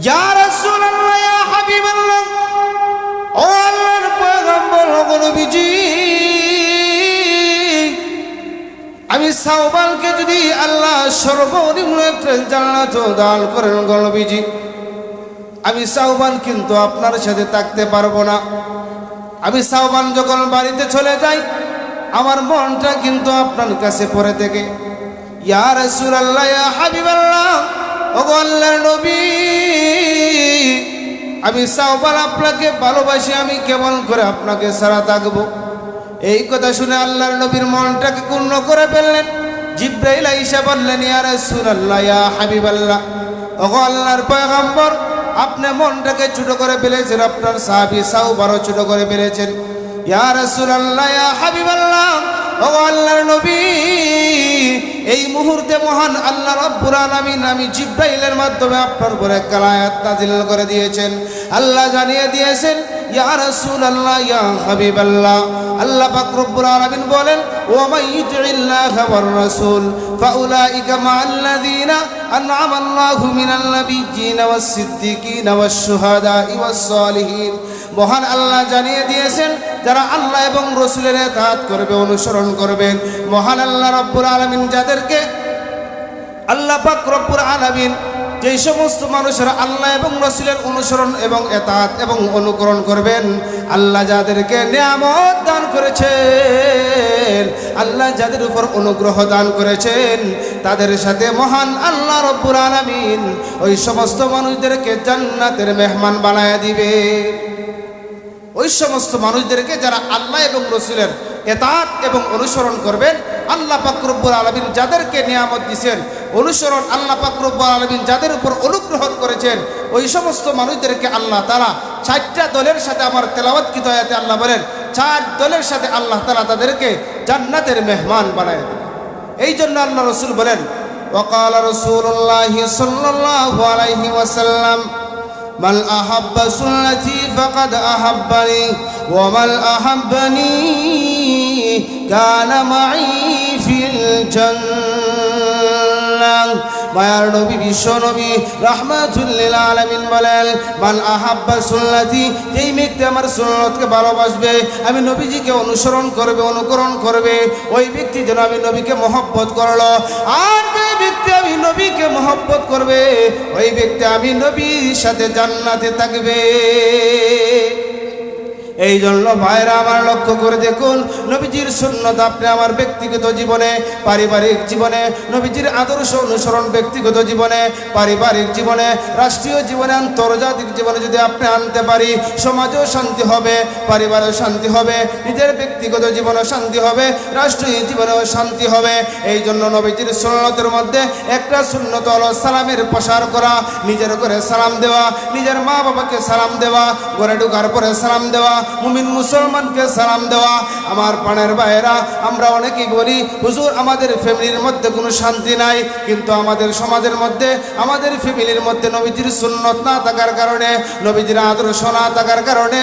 ইয়া রাসূলুল্লাহ, ইয়া হাবিবাল্লাহ, ও আল্লাহর পয়গম্বর, ও নবীজি, আমি সাওবানকে যদি আল্লাহ সর্বনিম্ন একটা জান্নাত দান করেন গো নবীজি, আমি সাওবান কিন্তু আপনার সাথে থাকতে পারবো না। আমি সাওবান যখন বাড়িতে চলে যাই, আমার মনটা কিন্তু আপনার কাছে পড়ে থাকে। ইয়া রাসূলুল্লাহ, ইয়া হাবিবাল্লাহ, ও আল্লাহর নবী, আমি সাওবান আপনাকে ভালোবাসি, আমি কেমন করে আপনাকে ছাড়া থাকবো? এই কথা শুনে আল্লাহর নবীর মনটাকে ক্ষুণ্ণ করে ফেললেন। জিবরাইল আইসা বললেন, ইয়া রাসূলুল্লাহ, ইয়া হাবিবাল্লাহ, ও আল্লাহর পয়গম্বর, আপনি মনটাকে ছোট করে ফেলেছেন, আপনার সাহাবী সাওবানও ছোট করে ফেলেছেন। ইয়া রাসূলুল্লাহ, ইয়া হাবিবাল্লাহ, ও আল্লাহর নবী, এই মুহূর্তে মহান আল্লাহ রাব্বুল আলামিন আমি জিবরাইলের মাধ্যমে আপনার উপরে একটা আয়াত নাযিল করে দিয়েছেন। আল্লাহ জানিয়ে দিয়েছেন, ইয়া রাসূলুল্লাহ, ইয়া হাবিবাল্লাহ, আল্লাহ পাক রব্বুল আলামিন বলেন, ওয়া মান ইউতিইল্লাহা ওয়ার রাসূল ফাউলাইকা মাআল্লাযীনা আন'আমা আল্লাহু মিনাল নাবিয়্যিনা ওয়াস সিদ্দিকিনা ওয়াশ শুহাদা'i ওয়াস সালিহিন। মহান আল্লাহ জানিয়ে দিয়েছেন, যারা আল্লাহ এবং রাসূলের ইতাআত করবে, অনুসরণ করবেন, মহান আল্লাহ রাব্বুল আলামিন যাদেরকে, আল্লাহ পাক রব্বুল আলামিন যেই সমস্ত মানুষেরা আল্লাহ এবং রাসূলের অনুসরণ এবং ইতাআত এবং অনুকরণ করবেন, আল্লাহ যাদেরকে নিয়ামত দান করেছেন, আল্লাহ যাদের উপর অনুগ্রহ দান করেছেন, তাদের সাথে মহান আল্লাহ রব্বুল আলামিন ওই সমস্ত মানুষদেরকে জান্নাতের মেহমান বানায়া দিবে। ওই সমস্ত মানুষদেরকে যারা আল্লাহ এবং রাসূলের ইতাআত এবং অনুসরণ করবেন, আল্লাহ পাক রব্বুল আলামিন যাদেরকে নিয়ামত দিয়েছেন, অনুসরণ, আল্লাহ পাক রব্বুল আলামিন যাদের উপর অনুগ্রহ করেছেন, ওই সমস্ত মানুষদেরকে আল্লাহ তাআলা 4টা দলের সাথে, আমার তেলাওয়াতকৃত আয়াতে আল্লাহ বলেন, 4 দলের সাথে আল্লাহ তাআলা তাদেরকে জান্নাতের মেহমান বানায় দেন। এই জন্য আল্লাহ রাসূল বলেন, ওয়াকাল রাসূলুল্লাহ সাল্লাল্লাহু আলাইহি ওয়াসাল্লাম, মান আহাব্বা সুন্নতি ফাকাদ আহাব্বানি ওয়া মান আহাব্বানি কানা মাই ফিল জান্নাহ। মায়ার নবী, বিশ্ব নবী রাহমাতুল লিল আলামিন বলেন, মান আহাব্বা সুন্নতি, যেই ব্যক্তি আমার সুন্নতকে ভালোবাসবে, আমি নবীজিকে অনুসরণ করবে, অনুকরণ করবে, ওই ব্যক্তি যেন আমি নবীকে মহব্বত করলো। আর যে ব্যক্তি আমি নবীকে মহব্বত করবে, ওই ব্যক্তি আমি নবীর সাথে জান্নাতে থাকবে। এই জন্য ভাইরা আমার লক্ষ্য করে দেখুন, নবীজির সুন্নত আপনি আমার ব্যক্তিগত জীবনে, পারিবারিক জীবনে, নবীজির আদর্শ অনুসরণ ব্যক্তিগত জীবনে, পারিবারিক জীবনে, রাষ্ট্রীয় জীবনে, আন্তর্জাতিক জীবনে যদি আপনি আনতে পারি, সমাজেও শান্তি হবে, পরিবারেও শান্তি হবে, নিজের ব্যক্তিগত জীবনেও শান্তি হবে, রাষ্ট্রীয় জীবনেও শান্তি হবে। এই জন্য নবীজির সুন্নতের মধ্যে একটা সুন্নত হলো সালামের প্রসার করা, নিজের ঘরে সালাম দেওয়া, নিজের মা বাবাকে সালাম দেওয়া, ঘরে ঢোকার পরে সালাম দেওয়া, মুমিন মুসলমানকে সালাম দেওয়া। আমার প্রাণের ভাইয়েরা, আমরা অনেকেই বলি, হুজুর আমাদের ফ্যামিলির মধ্যে কোনো শান্তি নাই, কিন্তু আমাদের সমাজের মধ্যে, আমাদের ফ্যামিলির মধ্যে নবীজির সুন্নত না থাকার কারণে, নবীজির আদর্শ না থাকার কারণে,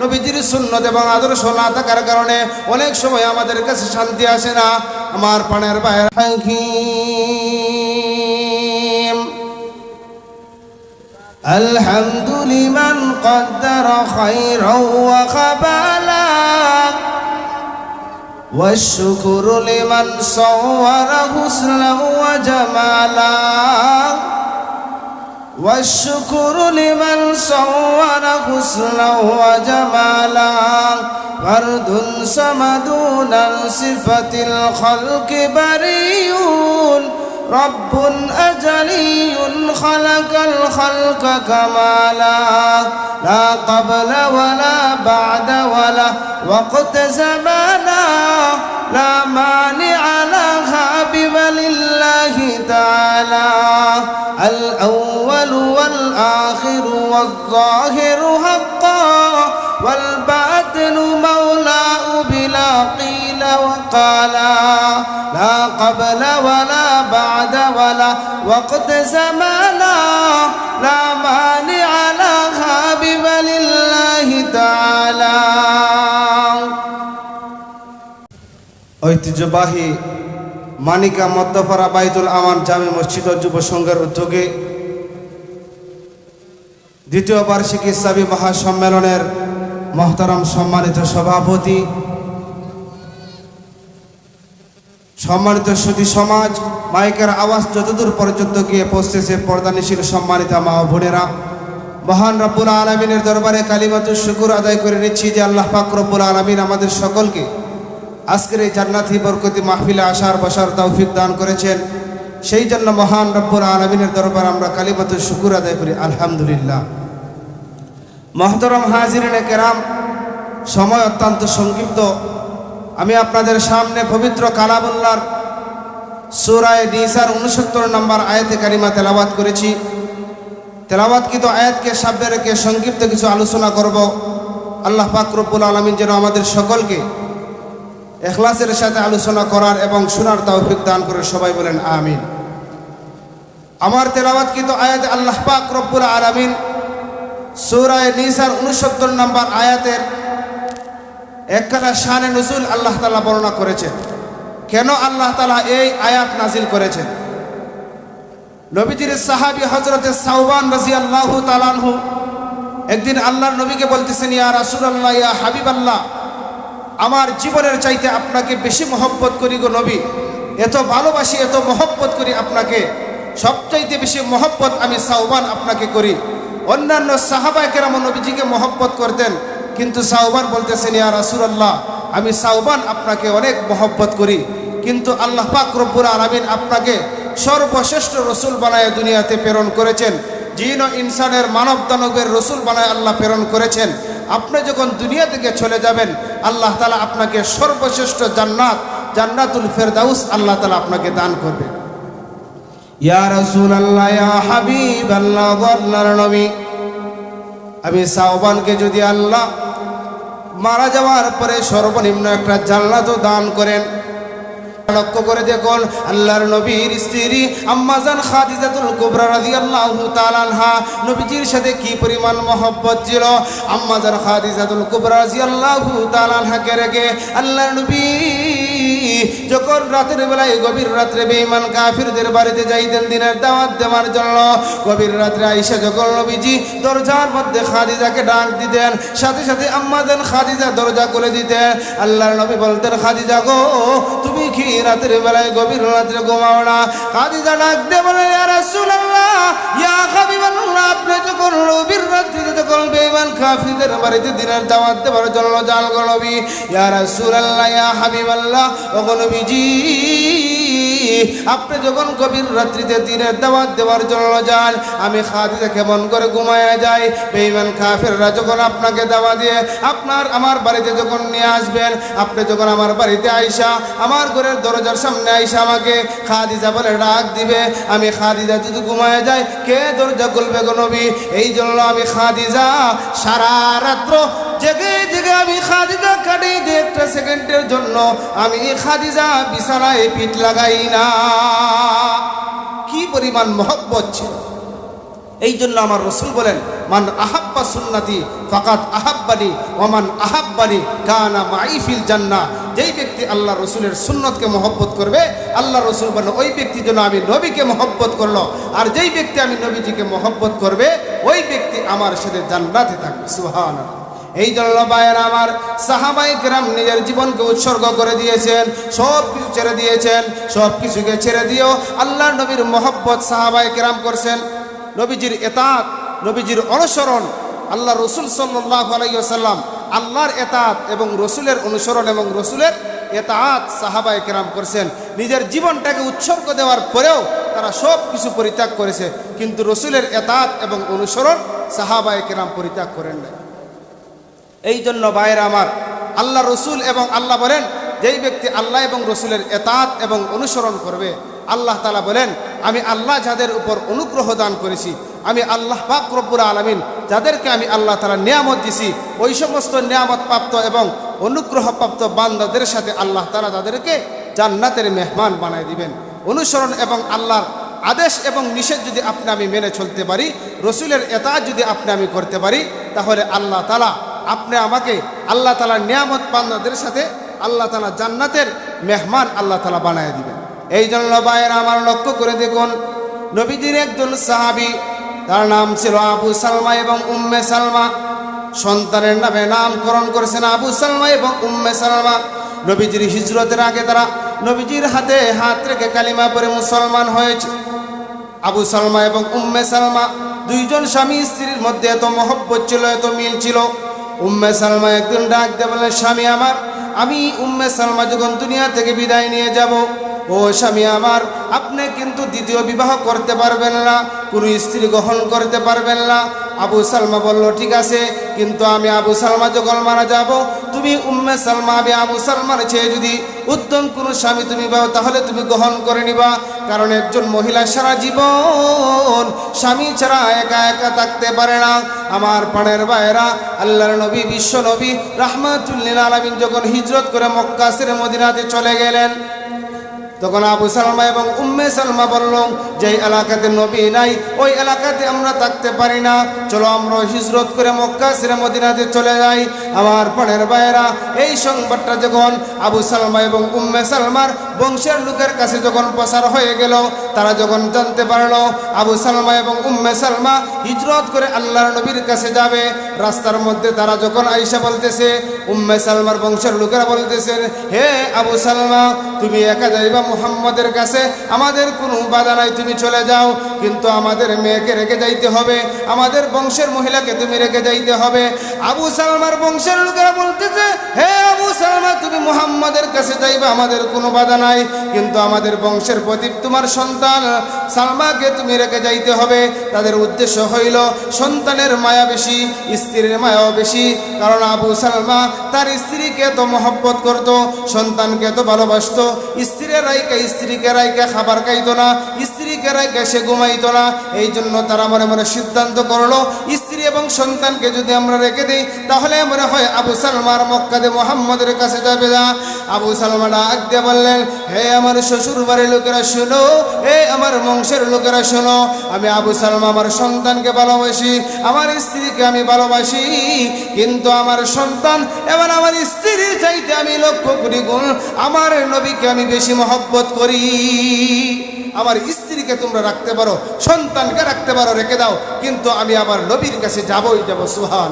নবীজির সুন্নত এবং আদর্শ না থাকার কারণে অনেক সময় আমাদের কাছে শান্তি আসে না। আমার প্রাণের ভাইয়েরা, الحمد لمن قدر خيرا وخبالا والشكر لمن صور حسنا وجمالا والشكر لمن صور حسنا وجمالا فرد صمدون صفة الخلق بريون رب أجلي خلق الخلق كمالا لا قبل ولا بعد ولا وقت زمانا لا مانع لها بلله تعالى الأول والآخر والظاهر حقا والباطن مولاه بلا قيل وقالا لا قبل ولا بعد ولا وقت زمانا لا مانع لها بلله تعالى। ঐতিহ্যবাহী মানিকা মধ্যপাড়া বাইতুল আমান জামে মসজিদ ও যুব সংঘের উদ্যোগে দ্বিতীয় বার্ষিক ইসলামী মহাসম্মেলনের মহতারাম সম্মানিত সভাপতি, সম্মানিত সুধী সমাজ, মাইকের আওয়াজ যতদূর পর্যন্ত গিয়ে পৌঁছেছে পর্দানিশীল সম্মানিত মা ও বোনেরা, মহান রব্বুল আলামিনের দরবারে কালিমাতুশ শুকর আদায় করে নিচ্ছি যে আল্লাহ পাক রব্বুল আলামিন আমাদের সকলকে আজকের এই জান্নাতি বরকতি মাহফিলে আসার বসার তৌফিক দান করেছেন। সেই জন্য মহান রব্বুল আলামিনের দরবারে আমরা কালিমাতুশ শুকর আদায় করি আলহামদুলিল্লাহ। মহতরম হাজিরিনে কেরাম, সময় অত্যন্ত সংক্ষিপ্ত। আমি আপনাদের সামনে পবিত্র কালামুল্লাহর সূরা নিসার 69 নম্বর আয়াতে কারিমা তেলাওয়াত করেছি। তেলাওয়াতকৃত আয়াতকে সামনে রেখে সংক্ষিপ্ত কিছু আলোচনা করব। আল্লাহ পাক রব্বুল আলামিন যেন আমাদের সকলকে ইখলাসের সাথে আলোচনা করার এবং শোনার তৌফিক দান করে, সবাই বলেন আমিন। আমার তেলাওয়াতকৃত আয়াতে আল্লাহ পাক রব্বুল আলামিন সূরা নিসার 69 নম্বর আয়াতের একখানা শানে নুজুল আল্লাহ তাআলা বর্ণনা করেছেন। কেন আল্লাহ তাআলা এই আয়াত নাজিল করেছেন? নবীজির সাহাবী হযরতে সাওবান রাদিয়াল্লাহু তাআলা আনহু একদিন আল্লাহর নবীকে বলতেছেন, ইয়া রাসূলুল্লাহ, ইয়া হাবিবাল্লাহ, আমার জীবনের চাইতে আপনাকে বেশি মহব্বত করি গো নবী, এত ভালোবাসি, এত মহব্বত করি আপনাকে, সবচাইতে বেশি মহব্বত আমি সাওবান আপনাকে করি। অন্যান্য সাহাবায়ে কেরাম নবীজিকে মহব্বত করতেন, কিন্তু সাওবান বলতেছেন, ইয়া রাসূলুল্লাহ, আমি সাওবান আপনাকে অনেক মহব্বত করি, কিন্তু আল্লাহ পাক রব্বুল আলামিন আপনাকে সর্বশ্রেষ্ঠ রসুল বানায় দুনিয়াতে প্রেরণ করেছেন। জিন ও ইনসানের মানব দানবের রসুল বানায় আল্লাহ প্রেরণ করেছেন। আপনি যখন দুনিয়া থেকে চলে যাবেন, আল্লাহ তাআলা আপনাকে সর্বশ্রেষ্ঠ জান্নাত, জান্নাতুল ফেরদাউস আল্লাহ তাআলা আপনাকে দান করবে। ইয়া রাসূলুল্লাহ, ইয়া হাবিবাল্লাহ, আল্লাহর নবী, আমি সাওবানকে যদি আল্লাহ মারা যাওয়ার পরে সর্বনিম্ন একটা জান্নাতও দান করেন, লক্ষ্য করে দেখুন আল্লাহর নবীর স্ত্রী আম্মাজান খাদিজাতুল কুবরা রাদিয়াল্লাহু তাআলা আনহা নবীজির সাথে কি পরিমাণ মহব্বত ছিল। আম্মাজান খাদিজাতুল কুবরা রাদিয়াল্লাহু তাআলা আনহাকে রেখে আল্লাহর নবী যখন রাতের বেলায় গভীর রাত্রে বেঈমান কাফিরদের বাড়িতে যাইতেন দিনের দাওয়াত দেওয়ার জন্য, গভীর রাত্রে আয়েশা যখন নবীজি দরজার মধ্যে খাদিজাকে ডাক দিতেন, সাথে সাথে আম্মাজান খাদিজা দরজা খুলে দিতেন। আল্লাহর নবী বলতেন, খাদিজা গো, তুমি কি রাতের বেলায় গভীর রাত্রে ঘুমাও না? খাদিজা ডাক দিয়ে বলে, ইয়া রাসূলুল্লাহ, ইয়া হাবিবাল্লাহ, আপনি যখন গভীর রাত্রিতে যখন বেঈমান কাফিরদের বাড়িতে দিনের দাওয়াত দেওয়ার জন্য যান গো নবী, ইয়া রাসূলুল্লাহ, ইয়া হাবিবাল্লাহ, ওগো নবীজি, আপনি যখন গভীর রাত্রিতে দিনের দাওয়াত দেওয়ার জন্য যান, আমি খাদিজা কেমন করে ঘুমায়া যাই? বেঈমান কাফিররা যখন আপনাকে দাওয়াত দিয়ে আমার বাড়িতে যখন নিয়ে আসবেন, আপনি যখন আমার বাড়িতে আইসা আমার ঘরের দরজার সামনে আইসা আমাকে খাদিজা বলে ডাক দিবে, আমি খাদিজা যদি ঘুমায়া যাই, কে দরজা খুলবে গো নবী? এই জন্য আমি খাদিজা সারা রাত্র জেগে জেগে আমি খাদিজা কাটিয়ে দিই, একটা সেকেন্ডের জন্য আমি খাদিজা বিছানায় পিঠ লাগাই না। কি পরিমাণ মহব্বত ছিল! এই জন্য আমার রসুল বলেন, মান আহাব্বা সুন্নতি ফাকাত আহাব্বানি ওয়া মান আহাব্বানি কানা মাই ফিল জান্নাহ। যেই ব্যক্তি আল্লাহ রসুলের সুন্নতকে মহব্বত করবে, আল্লাহ রসুল বলেন ওই ব্যক্তির জন্য আমি নবীকে মহব্বত করলো, আর যেই ব্যক্তি আমি নবীজিকে মহব্বত করবে, ওই ব্যক্তি আমার সাথে জান্নাতে থাকবে। সুবহানাল্লাহ। এই জন্য ভাইয়েরা আমার, সাহাবায়ে কেরাম নিজের জীবনকে উৎসর্গ করে দিয়েছেন, সব কিছু ছেড়ে দিয়েছেন, সব কিছুকে ছেড়ে দিয়েও আল্লাহর নবীর মহব্বত সাহাবায়ে কেরাম করছেন। নবীজির এতাত, নবীজির অনুসরণ, আল্লাহ রসুল সাল্লাল্লাহু আলাইহি ওয়াসাল্লাম, আল্লাহর এতাত এবং রসুলের অনুসরণ এবং রসুলের এতাত সাহাবায়ে কেরাম করছেন। নিজের জীবনটাকে উৎসর্গ দেওয়ার পরেও তারা সব কিছু পরিত্যাগ করেছে, কিন্তু রসুলের এতাত এবং অনুসরণ সাহাবায়ে কেরাম পরিত্যাগ করেন না। এই জন্য ভাইয়েরা আমার, আল্লাহ রসুল এবং আল্লাহ বলেন, যেই ব্যক্তি আল্লাহ এবং রসুলের এতাত এবং অনুসরণ করবে, আল্লাহ তাআলা বলেন, আমি আল্লাহ যাদের উপর অনুগ্রহ দান করেছি, আমি আল্লাহ পাক রব্বুল আলামিন যাদেরকে আমি আল্লাহ তাআলা নিয়ামত দিছি, ওই সমস্ত নিয়ামত প্রাপ্ত এবং অনুগ্রহ প্রাপ্ত বান্দাদের সাথে আল্লাহ তাআলা তাদেরকে জান্নাতের মেহমান বানায় দিবেন। অনুসরণ এবং আল্লাহর আদেশ এবং নিষেধ যদি আপনি আমি মেনে চলতে পারি, রসুলের এতাত যদি আপনি আমি করতে পারি, তাহলে আল্লাহ তাআলা আপনি আমাকে আল্লাহ তাআলার নিয়ামত বান্দাদের সাথে আল্লাহ তাআলা জান্নাতের মেহমান আল্লাহ তাআলা বানায় দিবেন। এই জন্য ভাইয়েরা আমার, লক্ষ্য করে দেখুন, নবীজির একজন সাহাবী তার নাম ছিল আবু সালমা এবং উম্মে সালমা। সন্তানের নামে নামকরণ করেছেন আবু সালমা এবং উম্মে সালমা। নবীজির হিজরতের আগে তারা নবীজির হাতে হাত রেখে কালিমা পড়ে মুসলমান হয়েছে। আবু সালমা এবং উম্মে সালমা দুইজন স্বামী স্ত্রীর মধ্যে এত মহব্বত ছিল, এত মিল ছিল। উম্মে সালমা একদিন ডাক দিয়ে বললেন, স্বামী আমার, আমি উম্মে সালমা যখন দুনিয়া থেকে বিদায় নিয়ে যাব, ও স্বামী আমার, আপনি কিন্তু দ্বিতীয় বিবাহ করতে পারবেন না, কোনো স্ত্রী গ্রহণ করতে পারবেন না। আবু সালমা বলল, ঠিক আছে, কিন্তু আমি আবু সালমা যখন মারা যাব, তুমি উম্মে সালমা, আমি আবু সালমার চেয়ে যদি উত্তম কোনো স্বামী তুমি পাও, তাহলে তুমি গ্রহণ করে নিবা। কারণ একজন মহিলা সারা জীবন স্বামী ছাড়া একা একা থাকতে পারে না। আমার প্রাণের ভাইয়েরা, আল্লাহর নবী, বিশ্ব নবী রাহমাতুল লিল আলামিন যখন হিজরত করে মক্কা ছেড়ে মদিনাতে চলে গেলেন, তখন আবু সালমা এবং উম্মে সালমা বলল, যে এলাকাতে নবী নাই, ওই এলাকাতে আমরা থাকতে পারি না, চলো আমরা হিজরত করে মক্কা ছেড়ে মদিনাতে চলে যাই। আমার প্রাণের ভাইয়েরা, এই সংবাদটা যখন আবু সালমা এবং উম্মে সালমার বংশের লোকের কাছে যখন প্রচার হয়ে গেল, তারা যখন জানতে পারলো আবু সালমা এবং উম্মে সালমা হিজরত করে আল্লাহর নবীর কাছে যাবে, রাস্তার মধ্যে তারা যখন আয়েশা বলতেছে, উম্মে সালমার বংশের লোকেরা বলতেছেন, হে আবু সালমা, তুমি একা যাইবা মুহাম্মদের কাছে, আমাদের কোনো বাধা নাই, তুমি চলে যাও, কিন্তু আমাদের মেয়েকে রেখে যাইতে হবে, আমাদের বংশের মহিলাকে তুমি রেখে যাইতে হবে। আবু সালমার বংশের লোকেরা বলতেছে, হে আবু সালমা, তুমি মুহাম্মদের কাছে যাইবা, আমাদের কোনো বাধা নাই, কিন্তু আমাদের বংশের প্রদীপ তোমার সন্তান সালমাকে তুমি রেখে যাইতে হবে। তাদের উদ্দেশ্য হইল সন্তানের মায়া বেশি, স্ত্রীর মায়াও বেশি। কারণ আবু সালমা তার স্ত্রীকে তো মহব্বত করত, সন্তানকে তো ভালোবাসত। স্ত্রীকে রাইকা খাবার খাইতো না, স্ত্রীকে রাইকা সে ঘুমাইতো না। এই জন্য তারা মনে মনে সিদ্ধান্ত করলো, স্ত্রী এবং সন্তানকে যদি আমরা রেখে দিই, তাহলে মনে হয় আবু সালমার মক্কাতে মুহাম্মদের কাছে যাবে না। আবু সালমা ডাক দিয়ে বললেন, হে আমার শ্বশুর বাড়ির লোকেরা শোনো, হে আমার বংশের লোকেরা শোনো, আমি আবু সালমা আমার সন্তানকে ভালোবাসি, আমার স্ত্রীকে আমি ভালোবাসি, কিন্তু আমার সন্তান এবং আমার স্ত্রীর চাইতে আমি লক্ষ কোটি গুণ আমার নবীকে আমি বেশি মহব্বত করি। আমার স্ত্রীকে তোমরা রাখতে পারো, সন্তানকে রাখতে পারো, রেখে দাও, কিন্তু আমি আমার নবীর কাছে যাবই যাব। সুবহান।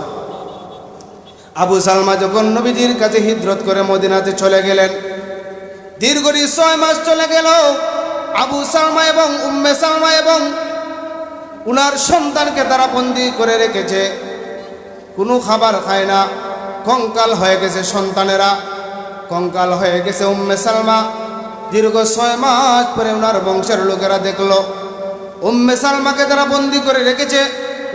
আবু সালমা যখন নবীজির কাছে হিজরত করে মদিনাতে চলে গেলেন, দীর্ঘ 6 মাস চলে গেল। আবু সালমা এবং উম্মে সালমা এবং উনার সন্তানকে তারা বন্দী করে রেখেছে, কোনো খাবার খায় না, কঙ্কাল হয়ে গেছে সন্তানেরা, কঙ্কাল হয়ে গেছে উম্মে সালমা। দীর্ঘ 6 মাস পরে উনার বংশের লোকেরা দেখলো উম্মে সালমাকে তারা বন্দী করে রেখেছে,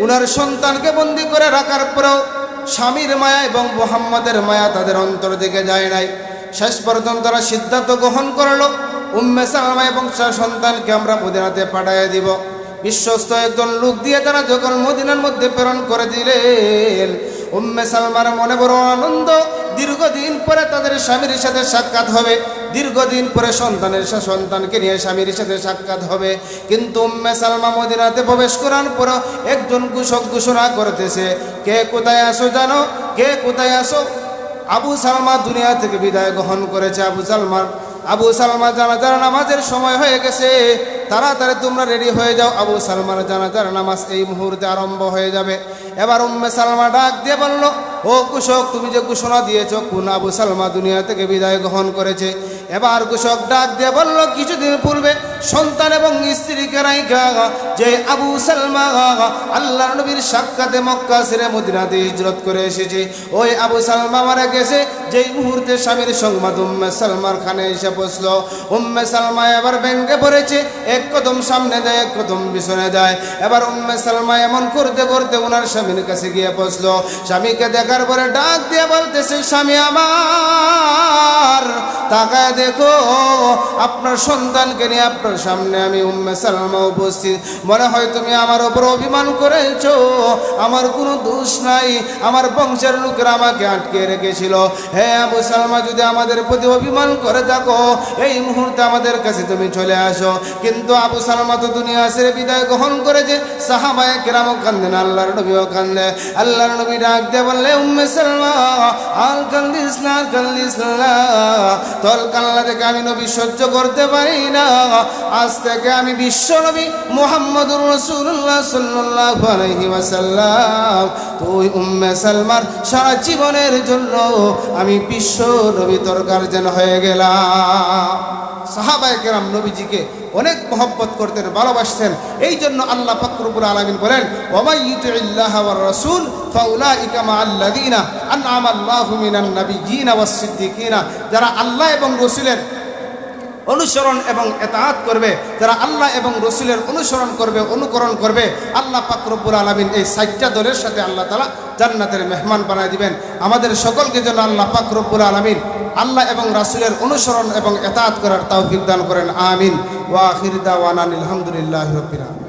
উনার সন্তানকে বন্দী করে রাখার পরেও স্বামীর মায়া এবং মুহাম্মদের মায়া তাদের অন্তর দিকে যায় নাই। শেষ পর্যন্ত তারা সিদ্ধান্ত গ্রহণ করলো, উম্মে সালমা এবং তার সন্তানকে আমরা মদিনাতে পাঠিয়ে দিব। বিশ্বস্ত একজন লোক দিয়ে তারা যখন মদিনার মধ্যে প্রেরণ করে দিলেন, উম্মে সালমার মনে বড় আনন্দ। দীর্ঘদিন পরে তাদের স্বামীর সাথে সাক্ষাৎ হবে, দীর্ঘদিন পরে সন্তানকে নিয়ে স্বামীর সাথে সাক্ষাৎ হবে। কিন্তু উম্মে সালমা মদিনাতে প্রবেশ করার পর একজন ঘোষক ঘোষণা করতেছে, কে কোথায় আসো জানো, কে কোথায় আসো? আবু সালমা দুনিয়া থেকে বিদায় গ্রহণ করেছে। আবু সালমা জানাজার নামাজের সময় হয়ে গেছে, তাড়াতাড়ি তোমরা রেডি হয়ে যাও, আবু সালমার জানাজার নামাজ এই মুহূর্তে আরম্ভ হয়ে যাবে। এবার উম্মে সালমা ডাক দিয়ে বলল, ও ঘোষক, তুমি যে ঘোষণা দিয়েছ কোন আবু সালমা দুনিয়া থেকে বিদায় গ্রহণ করেছে। এবার ঘোষক ডাক দিয়ে বলল, কিছুদিন পূর্বে সন্তান এবং স্ত্রীকে রাইখা যে আবু সালমা আল্লাহর নবীর সাক্ষাতে মক্কা ছেড়ে মদিনাতে হিজরত করে এসেছে, ওই আবু সালমা মারা গেছে। যেই মুহূর্তে স্বামীর সংবাদ উম্মে সালমার কানে এসে পৌঁছল, উম্মে সালমা এবার ভেঙ্গে পড়েছে, এক কদম সামনে দেয়, এক কদম পিছনে যায়। এবার উম্মে সালমা এমন করতে করতে ওনার স্বামীর কাছে গিয়ে পৌঁছল। স্বামীকে দেখার পরে ডাক দিয়ে বলতেছে, স্বামী আমার, তাকায় দেখো, আপনার সন্তানকে নিয়ে আপনার সামনে আমি উম্মে সালমা উপস্থিত। মনে হয় তুমি আমার ওপর অভিমান করেছো, আমার কোনো দোষ নাই, আমার বংশের লোকেরা আমাকে আটকে রেখেছিল। হে আবু সালমা, যদি আমাদের প্রতি অভিমান করে থাকো, এই মুহূর্তে আমাদের কাছে তুমি চলে আসো। কিন্তু আবু সালমা তো দুনিয়া ছেড়ে বিদায় গ্রহণ করেছে। সাহাবায়ে কেরামও কান্দেন, আল্লাহর নবীও কান্দে। আল্লাহর নবী ডাক দিয়ে বললে, উম্মে সালমা, আর কান্দিস না, কান্দিস না, তোর কান্না দেখে আমি নবী সহ্য করতে পারি না। আজ থেকে আমি বিশ্ব নবী মুহাম্মদুর রাসূলুল্লাহ সাল্লাল্লাহু আলাইহি ওয়াসাল্লাম তুই উম্মে সালমার সারা জীবনের জন্য আমি বিশ্ব নবী তরকার যেন হয়ে গেলাম। সাহাবায়ে কেরাম নবীজিকে অনেক মহব্বত করতেন, ভালোবাসতেন। এই জন্য আল্লাহ পাক রব্বুল আলামিন বলেন, ওয়া মান ইউতিইল্লাহা ওয়ার রাসূল ফাউলাইকা মাআল্লাযীনা আন'আমা আল্লাহু মিনান নাবিয়্যিনা ওয়াস সিদ্দিকিনা। যারা আল্লাহ এবং রাসূলের অনুসরণ এবং ইতাআত করবে, যারা আল্লাহ এবং রাসূলের অনুসরণ করবে, অনুকরণ করবে, আল্লাহ পাক রব্বুল আলামিন এই 60টা দলের সাথে আল্লাহ তাআলা জান্নাতের মেহমান বানায় দিবেন। আমাদের সকলকে যেন আল্লাহ পাক রব্বুল আলামিন আল্লাহ এবং রাসূলের অনুসরণ এবং ইতাআত করার তৌফিক দান করেন। আমিন। ওয়া আখির দাওয়ানা আলহামদুলিল্লাহি রাব্বিল আলামিন।